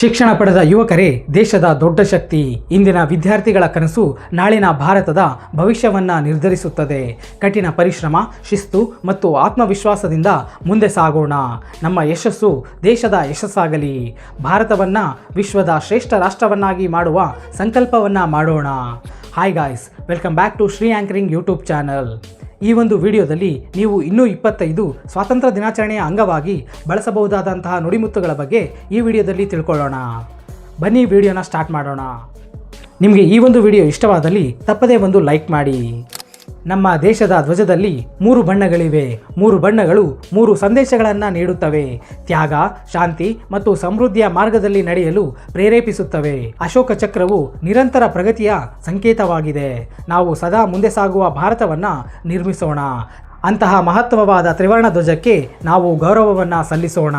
ಶಿಕ್ಷಣ ಪಡೆದ ಯುವಕರೇ ದೇಶದ ದೊಡ್ಡ ಶಕ್ತಿ. ಇಂದಿನ ವಿದ್ಯಾರ್ಥಿಗಳ ಕನಸು ನಾಳಿನ ಭಾರತದ ಭವಿಷ್ಯವನ್ನು ನಿರ್ಧರಿಸುತ್ತದೆ. ಕಠಿಣ ಪರಿಶ್ರಮ, ಶಿಸ್ತು ಮತ್ತು ಆತ್ಮವಿಶ್ವಾಸದಿಂದ ಮುಂದೆ ಸಾಗೋಣ. ನಮ್ಮ ಯಶಸ್ಸು ದೇಶದ ಯಶಸ್ಸಾಗಲಿ. ಭಾರತವನ್ನು ವಿಶ್ವದ ಶ್ರೇಷ್ಠ ರಾಷ್ಟ್ರವನ್ನಾಗಿ ಮಾಡುವ ಸಂಕಲ್ಪವನ್ನು ಮಾಡೋಣ. Hi guys, welcome back to Shri anchoring YouTube channel. ಈ ಒಂದು ವಿಡಿಯೋದಲ್ಲಿ ನೀವು ಇನ್ನೂ 25 ಸ್ವಾತಂತ್ರ್ಯ ದಿನಾಚರಣೆಯ ಅಂಗವಾಗಿ ಬಳಸಬಹುದಾದಂತಹ ನುಡಿಮುತ್ತುಗಳ ಬಗ್ಗೆ ಈ ವಿಡಿಯೋದಲ್ಲಿ ತಿಳ್ಕೊಳ್ಳೋಣ. ಬನ್ನಿ ವಿಡಿಯೋನ ಸ್ಟಾರ್ಟ್ ಮಾಡೋಣ. ನಿಮಗೆ ಈ ಒಂದು ವಿಡಿಯೋ ಇಷ್ಟವಾದಲ್ಲಿ ತಪ್ಪದೇ ಒಂದು ಲೈಕ್ ಮಾಡಿ. ನಮ್ಮ ದೇಶದ ಧ್ವಜದಲ್ಲಿ 3 ಬಣ್ಣಗಳಿವೆ. 3 ಬಣ್ಣಗಳು 3 ಸಂದೇಶಗಳನ್ನು ನೀಡುತ್ತವೆ. ತ್ಯಾಗ, ಶಾಂತಿ ಮತ್ತು ಸಮೃದ್ಧಿಯ ಮಾರ್ಗದಲ್ಲಿ ನಡೆಯಲು ಪ್ರೇರೇಪಿಸುತ್ತವೆ. ಅಶೋಕ ಚಕ್ರವು ನಿರಂತರ ಪ್ರಗತಿಯ ಸಂಕೇತವಾಗಿದೆ. ನಾವು ಸದಾ ಮುಂದೆ ಸಾಗುವ ಭಾರತವನ್ನು ನಿರ್ಮಿಸೋಣ. ಅಂತಹ ಮಹತ್ವವಾದ ತ್ರಿವರ್ಣ ಧ್ವಜಕ್ಕೆ ನಾವು ಗೌರವವನ್ನು ಸಲ್ಲಿಸೋಣ.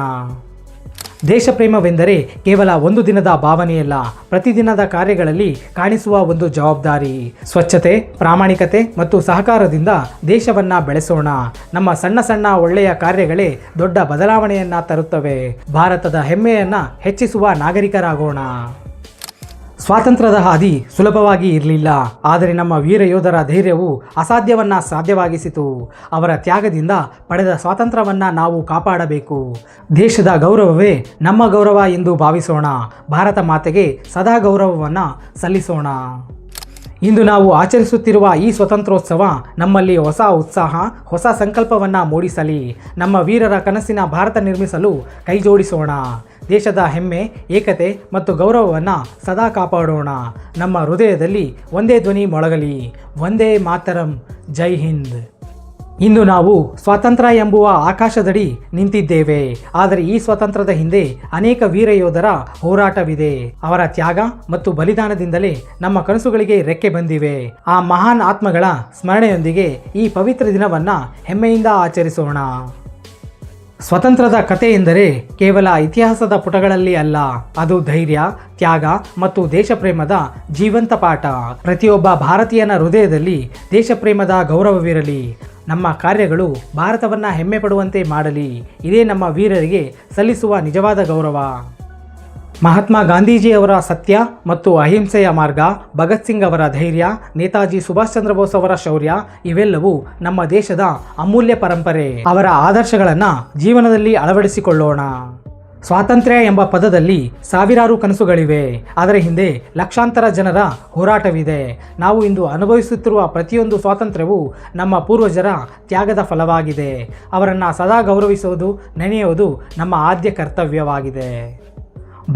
ದೇಶಪ್ರೇಮವೆಂದರೆ ಕೇವಲ ಒಂದು ದಿನದ ಭಾವನೆಯಲ್ಲ, ಪ್ರತಿದಿನದ ಕಾರ್ಯಗಳಲ್ಲಿ ಕಾಣಿಸುವ ಒಂದು ಜವಾಬ್ದಾರಿ. ಸ್ವಚ್ಛತೆ, ಪ್ರಾಮಾಣಿಕತೆ ಮತ್ತು ಸಹಕಾರದಿಂದ ದೇಶವನ್ನು ಬೆಳೆಸೋಣ. ನಮ್ಮ ಸಣ್ಣ ಸಣ್ಣ ಒಳ್ಳೆಯ ಕಾರ್ಯಗಳೇ ದೊಡ್ಡ ಬದಲಾವಣೆಯನ್ನು ತರುತ್ತವೆ. ಭಾರತದ ಹೆಮ್ಮೆಯನ್ನು ಹೆಚ್ಚಿಸುವ ನಾಗರಿಕರಾಗೋಣ. ಸ್ವಾತಂತ್ರ್ಯದ ಹಾದಿ ಸುಲಭವಾಗಿ ಇರಲಿಲ್ಲ, ಆದರೆ ನಮ್ಮ ವೀರ ಯೋಧರ ಧೈರ್ಯವು ಅಸಾಧ್ಯವನ್ನು ಸಾಧ್ಯವಾಗಿಸಿತು. ಅವರ ತ್ಯಾಗದಿಂದ ಪಡೆದ ಸ್ವಾತಂತ್ರ್ಯವನ್ನು ನಾವು ಕಾಪಾಡಬೇಕು. ದೇಶದ ಗೌರವವೇ ನಮ್ಮ ಗೌರವ ಎಂದು ಭಾವಿಸೋಣ. ಭಾರತ ಮಾತೆಗೆ ಸದಾ ಗೌರವವನ್ನು ಸಲ್ಲಿಸೋಣ. ಇಂದು ನಾವು ಆಚರಿಸುತ್ತಿರುವ ಈ ಸ್ವತಂತ್ರೋತ್ಸವ ನಮ್ಮಲ್ಲಿ ಹೊಸ ಉತ್ಸಾಹ, ಹೊಸ ಸಂಕಲ್ಪವನ್ನು ಮೂಡಿಸಲಿ. ನಮ್ಮ ವೀರರ ಕನಸಿನ ಭಾರತ ನಿರ್ಮಿಸಲು ಕೈಜೋಡಿಸೋಣ. ದೇಶದ ಹೆಮ್ಮೆ, ಏಕತೆ ಮತ್ತು ಗೌರವವನ್ನು ಸದಾ ಕಾಪಾಡೋಣ. ನಮ್ಮ ಹೃದಯದಲ್ಲಿ ಒಂದೇ ಧ್ವನಿ ಮೊಳಗಲಿ. ವಂದೇ ಮಾತರಂ, ಜೈ ಹಿಂದ್. ಇಂದು ನಾವು ಸ್ವಾತಂತ್ರ್ಯ ಎಂಬುವ ಆಕಾಶದಡಿ ನಿಂತಿದ್ದೇವೆ, ಆದರೆ ಈ ಸ್ವಾತಂತ್ರ್ಯದ ಹಿಂದೆ ಅನೇಕ ವೀರ ಯೋಧರ ಹೋರಾಟವಿದೆ. ಅವರ ತ್ಯಾಗ ಮತ್ತು ಬಲಿದಾನದಿಂದಲೇ ನಮ್ಮ ಕನಸುಗಳಿಗೆ ರೆಕ್ಕೆ ಬಂದಿವೆ. ಆ ಮಹಾನ್ ಆತ್ಮಗಳ ಸ್ಮರಣೆಯೊಂದಿಗೆ ಈ ಪವಿತ್ರ ದಿನವನ್ನು ಹೆಮ್ಮೆಯಿಂದ ಆಚರಿಸೋಣ. ಸ್ವತಂತ್ರದ ಕಥೆ ಎಂದರೆ ಕೇವಲ ಇತಿಹಾಸದ ಪುಟಗಳಲ್ಲಿ ಅಲ್ಲ, ಅದು ಧೈರ್ಯ, ತ್ಯಾಗ ಮತ್ತು ದೇಶಪ್ರೇಮದ ಜೀವಂತ ಪಾಠ. ಪ್ರತಿಯೊಬ್ಬ ಭಾರತೀಯನ ಹೃದಯದಲ್ಲಿ ದೇಶಪ್ರೇಮದ ಗೌರವವಿರಲಿ. ನಮ್ಮ ಕಾರ್ಯಗಳು ಭಾರತವನ್ನು ಹೆಮ್ಮೆ ಪಡುವಂತೆ ಮಾಡಲಿ. ಇದೇ ನಮ್ಮ ವೀರರಿಗೆ ಸಲ್ಲಿಸುವ ನಿಜವಾದ ಗೌರವ. ಮಹಾತ್ಮ ಗಾಂಧೀಜಿಯವರ ಸತ್ಯ ಮತ್ತು ಅಹಿಂಸೆಯ ಮಾರ್ಗ, ಭಗತ್ ಸಿಂಗ್ ಅವರ ಧೈರ್ಯ, ನೇತಾಜಿ ಸುಭಾಷ್ ಚಂದ್ರ ಬೋಸ್ ಅವರ ಶೌರ್ಯ ಇವೆಲ್ಲವೂ ನಮ್ಮ ದೇಶದ ಅಮೂಲ್ಯ ಪರಂಪರೆ. ಅವರ ಆದರ್ಶಗಳನ್ನು ಜೀವನದಲ್ಲಿ ಅಳವಡಿಸಿಕೊಳ್ಳೋಣ. ಸ್ವಾತಂತ್ರ್ಯ ಎಂಬ ಪದದಲ್ಲಿ ಸಾವಿರಾರು ಕನಸುಗಳಿವೆ, ಅದರ ಹಿಂದೆ ಲಕ್ಷಾಂತರ ಜನರ ಹೋರಾಟವಿದೆ. ನಾವು ಇಂದು ಅನುಭವಿಸುತ್ತಿರುವ ಪ್ರತಿಯೊಂದು ಸ್ವಾತಂತ್ರ್ಯವೂ ನಮ್ಮ ಪೂರ್ವಜರ ತ್ಯಾಗದ ಫಲವಾಗಿದೆ. ಅವರನ್ನು ಸದಾ ಗೌರವಿಸುವುದು, ನೆನೆಯುವುದು ನಮ್ಮ ಆದ್ಯ ಕರ್ತವ್ಯವಾಗಿದೆ.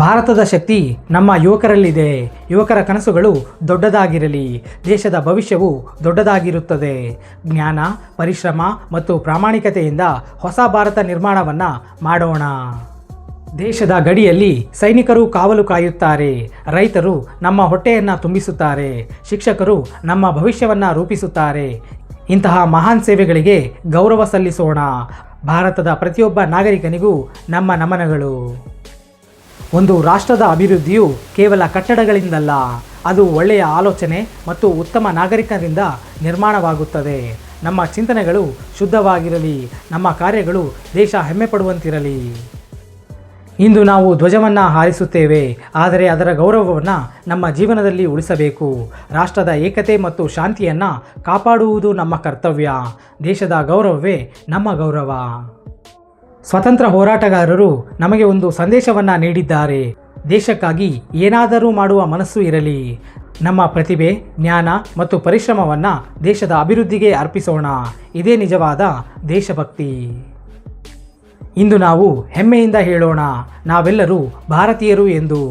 ಭಾರತದ ಶಕ್ತಿ ನಮ್ಮ ಯುವಕರಲ್ಲಿದೆ. ಯುವಕರ ಕನಸುಗಳು ದೊಡ್ಡದಾಗಿರಲಿ. ದೇಶದ ಭವಿಷ್ಯವು ದೊಡ್ಡದಾಗಿರುತ್ತದೆ. ಜ್ಞಾನ, ಪರಿಶ್ರಮ ಮತ್ತು ಪ್ರಾಮಾಣಿಕತೆಯಿಂದ ಹೊಸ ಭಾರತ ನಿರ್ಮಾಣವನ್ನು ಮಾಡೋಣ. ದೇಶದ ಗಡಿಯಲ್ಲಿ ಸೈನಿಕರು ಕಾವಲು ಕಾಯುತ್ತಾರೆ. ರೈತರು ನಮ್ಮ ಹೊಟ್ಟೆಯನ್ನು ತುಂಬಿಸುತ್ತಾರೆ. ಶಿಕ್ಷಕರು ನಮ್ಮ ಭವಿಷ್ಯವನ್ನು ರೂಪಿಸುತ್ತಾರೆ. ಇಂತಹ ಮಹಾನ್ ಸೇವೆಗಳಿಗೆ ಗೌರವ ಸಲ್ಲಿಸೋಣ. ಭಾರತದ ಪ್ರತಿಯೊಬ್ಬ ನಾಗರಿಕನಿಗೂ ನಮ್ಮ ನಮನಗಳು. ಒಂದು ರಾಷ್ಟ್ರದ ಅಭಿವೃದ್ಧಿಯು ಕೇವಲ ಕಟ್ಟಡಗಳಿಂದಲ್ಲ, ಅದು ಒಳ್ಳೆಯ ಆಲೋಚನೆ ಮತ್ತು ಉತ್ತಮ ನಾಗರಿಕರಿಂದ ನಿರ್ಮಾಣವಾಗುತ್ತದೆ. ನಮ್ಮ ಚಿಂತನೆಗಳು ಶುದ್ಧವಾಗಿರಲಿ. ನಮ್ಮ ಕಾರ್ಯಗಳು ದೇಶ ಹೆಮ್ಮೆ ಪಡುವಂತಿರಲಿ. ಇಂದು ನಾವು ಧ್ವಜವನ್ನು ಹಾರಿಸುತ್ತೇವೆ, ಆದರೆ ಅದರ ಗೌರವವನ್ನು ನಮ್ಮ ಜೀವನದಲ್ಲಿ ಉಳಿಸಬೇಕು. ರಾಷ್ಟ್ರದ ಏಕತೆ ಮತ್ತು ಶಾಂತಿಯನ್ನು ಕಾಪಾಡುವುದು ನಮ್ಮ ಕರ್ತವ್ಯ. ದೇಶದ ಗೌರವವೇ ನಮ್ಮ ಗೌರವ. ಸ್ವತಂತ್ರ ಹೋರಾಟಗಾರರು ನಮಗೆ ಒಂದು ಸಂದೇಶವನ್ನು ನೀಡಿದ್ದಾರೆ. ದೇಶಕ್ಕಾಗಿ ಏನಾದರೂ ಮಾಡುವ ಮನಸ್ಸು ಇರಲಿ. ನಮ್ಮ ಪ್ರತಿಭೆ, ಜ್ಞಾನ ಮತ್ತು ಪರಿಶ್ರಮವನ್ನು ದೇಶದ ಅಭಿವೃದ್ಧಿಗೆ ಅರ್ಪಿಸೋಣ. ಇದೇ ನಿಜವಾದ ದೇಶಭಕ್ತಿ. ಇಂದು ನಾವು ಹೆಮ್ಮೆಯಿಂದ ಹೇಳೋಣ, ನಾವೆಲ್ಲರೂ ಭಾರತೀಯರು ಎಂದು.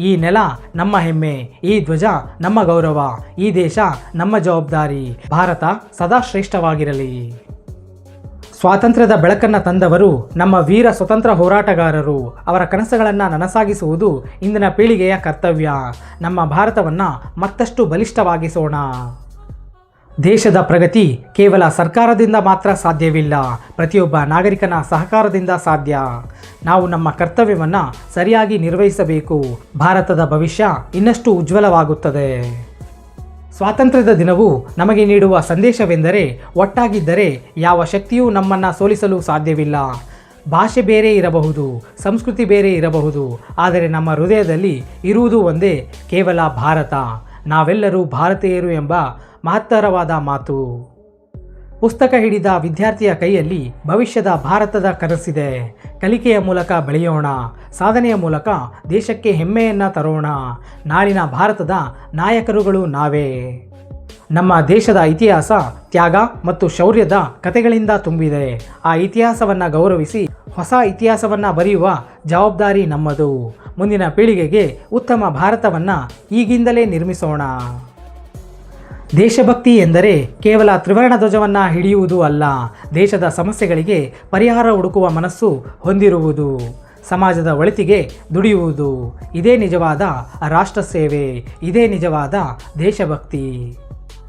ಈ ನೆಲ ನಮ್ಮ ಹೆಮ್ಮೆ, ಈ ಧ್ವಜ ನಮ್ಮ ಗೌರವ, ಈ ದೇಶ ನಮ್ಮ ಜವಾಬ್ದಾರಿ. ಭಾರತ ಸದಾ ಶ್ರೇಷ್ಠವಾಗಿರಲಿ. ಸ್ವಾತಂತ್ರ್ಯದ ಬೆಳಕನ್ನು ತಂದವರು ನಮ್ಮ ವೀರ ಸ್ವತಂತ್ರ ಹೋರಾಟಗಾರರು. ಅವರ ಕನಸುಗಳನ್ನು ನನಸಾಗಿಸುವುದು ಇಂದಿನ ಪೀಳಿಗೆಯ ಕರ್ತವ್ಯ. ನಮ್ಮ ಭಾರತವನ್ನು ಮತ್ತಷ್ಟು ಬಲಿಷ್ಠವಾಗಿಸೋಣ. ದೇಶದ ಪ್ರಗತಿ ಕೇವಲ ಸರ್ಕಾರದಿಂದ ಮಾತ್ರ ಸಾಧ್ಯವಿಲ್ಲ, ಪ್ರತಿಯೊಬ್ಬ ನಾಗರಿಕನ ಸಹಕಾರದಿಂದ ಸಾಧ್ಯ. ನಾವು ನಮ್ಮ ಕರ್ತವ್ಯವನ್ನು ಸರಿಯಾಗಿ ನಿರ್ವಹಿಸಬೇಕು. ಭಾರತದ ಭವಿಷ್ಯ ಇನ್ನಷ್ಟು ಉಜ್ವಲವಾಗುತ್ತದೆ. ಸ್ವಾತಂತ್ರ್ಯದ ದಿನವು ನಮಗೆ ನೀಡುವ ಸಂದೇಶವೆಂದರೆ, ಒಟ್ಟಾಗಿದ್ದರೆ ಯಾವ ಶಕ್ತಿಯೂ ನಮ್ಮನ್ನು ಸೋಲಿಸಲು ಸಾಧ್ಯವಿಲ್ಲ. ಭಾಷೆ ಬೇರೆ ಇರಬಹುದು, ಸಂಸ್ಕೃತಿ ಬೇರೆ ಇರಬಹುದು, ಆದರೆ ನಮ್ಮ ಹೃದಯದಲ್ಲಿ ಇರುವುದು ಒಂದೇ, ಕೇವಲ ಭಾರತ. ನಾವೆಲ್ಲರೂ ಭಾರತೀಯರು ಎಂಬ ಮಹತ್ತರವಾದ ಮಾತು. ಪುಸ್ತಕ ಹಿಡಿದ ವಿದ್ಯಾರ್ಥಿಯ ಕೈಯಲ್ಲಿ ಭವಿಷ್ಯದ ಭಾರತದ ಕನಸಿದೆ. ಕಲಿಕೆಯ ಮೂಲಕ ಬೆಳೆಯೋಣ, ಸಾಧನೆಯ ಮೂಲಕ ದೇಶಕ್ಕೆ ಹೆಮ್ಮೆಯನ್ನು ತರೋಣ. ನಾಳಿನ ಭಾರತದ ನಾಯಕರುಗಳು ನಾವೇ. ನಮ್ಮ ದೇಶದ ಇತಿಹಾಸ ತ್ಯಾಗ ಮತ್ತು ಶೌರ್ಯದ ಕಥೆಗಳಿಂದ ತುಂಬಿದೆ. ಆ ಇತಿಹಾಸವನ್ನು ಗೌರವಿಸಿ ಹೊಸ ಇತಿಹಾಸವನ್ನು ಬರೆಯುವ ಜವಾಬ್ದಾರಿ ನಮ್ಮದು. ಮುಂದಿನ ಪೀಳಿಗೆಗೆ ಉತ್ತಮ ಭಾರತವನ್ನು ಈಗಿಂದಲೇ ನಿರ್ಮಿಸೋಣ. ದೇಶಭಕ್ತಿ ಎಂದರೆ ಕೇವಲ ತ್ರಿವರ್ಣ ಧ್ವಜವನ್ನು ಹಿಡಿಯುವುದು ಅಲ್ಲ, ದೇಶದ ಸಮಸ್ಯೆಗಳಿಗೆ ಪರಿಹಾರ ಹುಡುಕುವ ಮನಸ್ಸು ಹೊಂದಿರುವುದು, ಸಮಾಜದ ಒಳಿತಿಗೆ ದುಡಿಯುವುದು. ಇದೇ ನಿಜವಾದ ರಾಷ್ಟ್ರ ಸೇವೆ, ಇದೇ ನಿಜವಾದ ದೇಶಭಕ್ತಿ.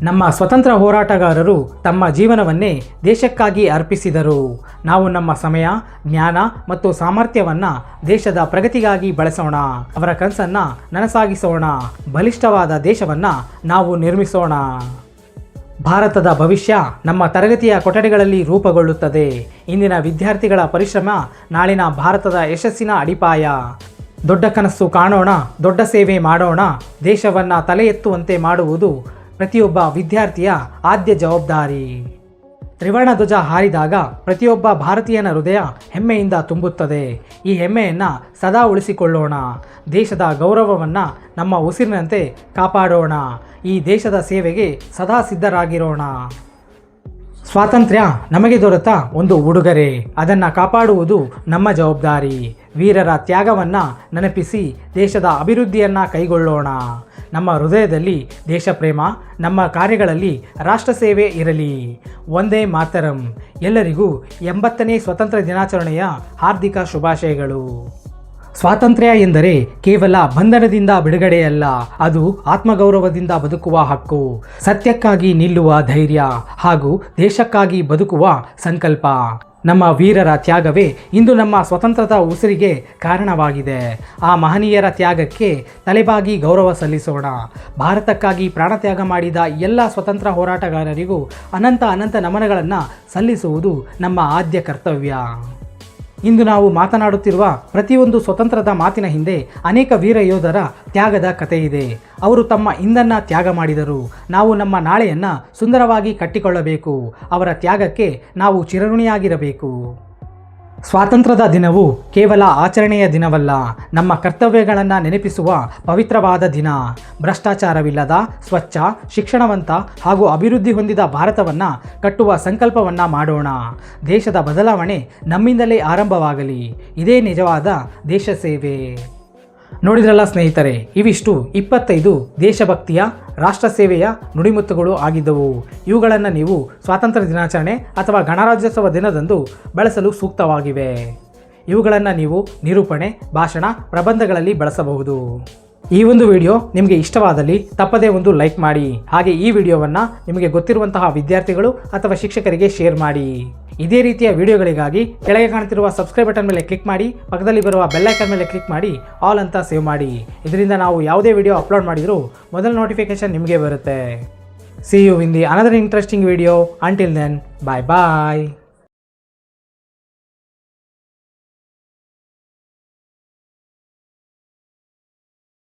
ನಮ್ಮ ಸ್ವತಂತ್ರ ಹೋರಾಟಗಾರರು ತಮ್ಮ ಜೀವನವನ್ನೇ ದೇಶಕ್ಕಾಗಿ ಅರ್ಪಿಸಿದರು. ನಾವು ನಮ್ಮ ಸಮಯ, ಜ್ಞಾನ ಮತ್ತು ಸಾಮರ್ಥ್ಯವನ್ನು ದೇಶದ ಪ್ರಗತಿಗಾಗಿ ಬಳಸೋಣ. ಅವರ ಕನಸನ್ನು ನನಸಾಗಿಸೋಣ. ಬಲಿಷ್ಠವಾದ ದೇಶವನ್ನು ನಾವು ನಿರ್ಮಿಸೋಣ. ಭಾರತದ ಭವಿಷ್ಯ ನಮ್ಮ ತರಗತಿಯ ಕೊಠಡಿಗಳಲ್ಲಿ ರೂಪುಗೊಳ್ಳುತ್ತದೆ. ಇಂದಿನ ವಿದ್ಯಾರ್ಥಿಗಳ ಪರಿಶ್ರಮ ನಾಳಿನ ಭಾರತದ ಯಶಸ್ಸಿನ ಅಡಿಪಾಯ. ದೊಡ್ಡ ಕನಸು ಕಾಣೋಣ, ದೊಡ್ಡ ಸೇವೆ ಮಾಡೋಣ. ದೇಶವನ್ನು ತಲೆ ಎತ್ತುವಂತೆ ಮಾಡುವುದು ಪ್ರತಿಯೊಬ್ಬ ವಿದ್ಯಾರ್ಥಿಯ ಆದ್ಯ ಜವಾಬ್ದಾರಿ. ತ್ರಿವರ್ಣ ಧ್ವಜ ಹಾರಿದಾಗ ಪ್ರತಿಯೊಬ್ಬ ಭಾರತೀಯನ ಹೃದಯ ಹೆಮ್ಮೆಯಿಂದ ತುಂಬುತ್ತದೆ. ಈ ಹೆಮ್ಮೆಯನ್ನು ಸದಾ ಉಳಿಸಿಕೊಳ್ಳೋಣ. ದೇಶದ ಗೌರವವನ್ನು ನಮ್ಮ ಉಸಿರಿನಂತೆ ಕಾಪಾಡೋಣ. ಈ ದೇಶದ ಸೇವೆಗೆ ಸದಾ ಸಿದ್ಧರಾಗಿರೋಣ. ಸ್ವಾತಂತ್ರ್ಯ ನಮಗೆ ದೊರೆತ ಒಂದು ಉಡುಗೊರೆ, ಅದನ್ನು ಕಾಪಾಡುವುದು ನಮ್ಮ ಜವಾಬ್ದಾರಿ. ವೀರರ ತ್ಯಾಗವನ್ನು ನೆನಪಿಸಿ ದೇಶದ ಅಭಿವೃದ್ಧಿಯನ್ನು ಕೈಗೊಳ್ಳೋಣ. ನಮ್ಮ ಹೃದಯದಲ್ಲಿ ದೇಶಪ್ರೇಮ, ನಮ್ಮ ಕಾರ್ಯಗಳಲ್ಲಿ ರಾಷ್ಟ್ರ ಸೇವೆ ಇರಲಿ. ಒಂದೇ ಮಾತರಂ. ಎಲ್ಲರಿಗೂ 80ನೇ ಸ್ವಾತಂತ್ರ್ಯ ದಿನಾಚರಣೆಯ ಹಾರ್ದಿಕ ಶುಭಾಶಯಗಳು. ಸ್ವಾತಂತ್ರ್ಯ ಎಂದರೆ ಕೇವಲ ಬಂಧನದಿಂದ ಬಿಡುಗಡೆಯಲ್ಲ, ಅದು ಆತ್ಮಗೌರವದಿಂದ ಬದುಕುವ ಹಕ್ಕು, ಸತ್ಯಕ್ಕಾಗಿ ನಿಲ್ಲುವ ಧೈರ್ಯ ಹಾಗೂ ದೇಶಕ್ಕಾಗಿ ಬದುಕುವ ಸಂಕಲ್ಪ. ನಮ್ಮ ವೀರರ ತ್ಯಾಗವೇ ಇಂದು ನಮ್ಮ ಸ್ವತಂತ್ರದ ಉಸಿರಿಗೆ ಕಾರಣವಾಗಿದೆ. ಆ ಮಹನೀಯರ ತ್ಯಾಗಕ್ಕೆ ತಲೆಬಾಗಿ ಗೌರವ ಸಲ್ಲಿಸೋಣ. ಭಾರತಕ್ಕಾಗಿ ಪ್ರಾಣತ್ಯಾಗ ಮಾಡಿದ ಎಲ್ಲ ಸ್ವತಂತ್ರ ಹೋರಾಟಗಾರರಿಗೂ ಅನಂತ ನಮನಗಳನ್ನು ಸಲ್ಲಿಸುವುದು ನಮ್ಮ ಆದ್ಯ ಕರ್ತವ್ಯ. ಇಂದು ನಾವು ಮಾತನಾಡುತ್ತಿರುವ ಪ್ರತಿಯೊಂದು ಸ್ವತಂತ್ರದ ಮಾತಿನ ಹಿಂದೆ ಅನೇಕ ವೀರ ಯೋಧರ ತ್ಯಾಗದ ಕಥೆ ಇದೆ. ಅವರು ತಮ್ಮ ಇಂದನ್ನು ತ್ಯಾಗ ಮಾಡಿದರು. ನಾವು ನಮ್ಮ ನಾಳೆಯನ್ನು ಸುಂದರವಾಗಿ ಕಟ್ಟಿಕೊಳ್ಳಬೇಕು. ಅವರ ತ್ಯಾಗಕ್ಕೆ ನಾವು ಚಿರಋಣಿಯಾಗಿರಬೇಕು. ಸ್ವಾತಂತ್ರ್ಯದ ದಿನವು ಕೇವಲ ಆಚರಣೆಯ ದಿನವಲ್ಲ, ನಮ್ಮ ಕರ್ತವ್ಯಗಳನ್ನು ನೆನಪಿಸುವ ಪವಿತ್ರವಾದ ದಿನ. ಭ್ರಷ್ಟಾಚಾರವಿಲ್ಲದ, ಸ್ವಚ್ಛ, ಶಿಕ್ಷಣವಂತ ಹಾಗೂ ಅಭಿವೃದ್ಧಿ ಹೊಂದಿದ ಭಾರತವನ್ನು ಕಟ್ಟುವ ಸಂಕಲ್ಪವನ್ನು ಮಾಡೋಣ. ದೇಶದ ಬದಲಾವಣೆ ನಮ್ಮಿಂದಲೇ ಆರಂಭವಾಗಲಿ. ಇದೇ ನಿಜವಾದ ದೇಶ ಸೇವೆ. ನೋಡಿದ್ರಲ್ಲ ಸ್ನೇಹಿತರೆ, ಇವಿಷ್ಟು 25 ದೇಶಭಕ್ತಿಯ ರಾಷ್ಟ್ರ ಸೇವೆಯ ನುಡಿಮುತ್ತುಗಳು ಆಗಿದ್ದವು. ಇವುಗಳನ್ನು ನೀವು ಸ್ವಾತಂತ್ರ್ಯ ದಿನಾಚರಣೆ ಅಥವಾ ಗಣರಾಜ್ಯೋತ್ಸವ ದಿನದಂದು ಬಳಸಲು ಸೂಕ್ತವಾಗಿವೆ. ಇವುಗಳನ್ನು ನೀವು ನಿರೂಪಣೆ, ಭಾಷಣ, ಪ್ರಬಂಧಗಳಲ್ಲಿ ಬಳಸಬಹುದು. ಈ ಒಂದು ವಿಡಿಯೋ ನಿಮಗೆ ಇಷ್ಟವಾದಲ್ಲಿ ತಪ್ಪದೇ ಒಂದು ಲೈಕ್ ಮಾಡಿ. ಹಾಗೆ ಈ ವಿಡಿಯೋವನ್ನು ನಿಮಗೆ ಗೊತ್ತಿರುವಂತಹ ವಿದ್ಯಾರ್ಥಿಗಳು ಅಥವಾ ಶಿಕ್ಷಕರಿಗೆ ಶೇರ್ ಮಾಡಿ. ಇದೇ ರೀತಿಯ ವಿಡಿಯೋಗಳಿಗಾಗಿ ಕೆಳಗೆ ಕಾಣುತ್ತಿರುವ ಸಬ್ಸ್ಕ್ರೈಬ್ ಬಟನ್ ಮೇಲೆ ಕ್ಲಿಕ್ ಮಾಡಿ, ಪಕ್ಕದಲ್ಲಿ ಬರುವ ಬೆಲ್ ಐಕಾನ್ ಮೇಲೆ ಕ್ಲಿಕ್ ಮಾಡಿ ಆಲ್ ಅಂತ ಸೇವ್ ಮಾಡಿ. ಇದರಿಂದ ನಾವು ಯಾವುದೇ ವಿಡಿಯೋ ಅಪ್ಲೋಡ್ ಮಾಡಿದರೂ ಮೊದಲ ನೋಟಿಫಿಕೇಶನ್ ನಿಮಗೆ ಬರುತ್ತೆ. See you in the another interesting video. Until then, bye bye.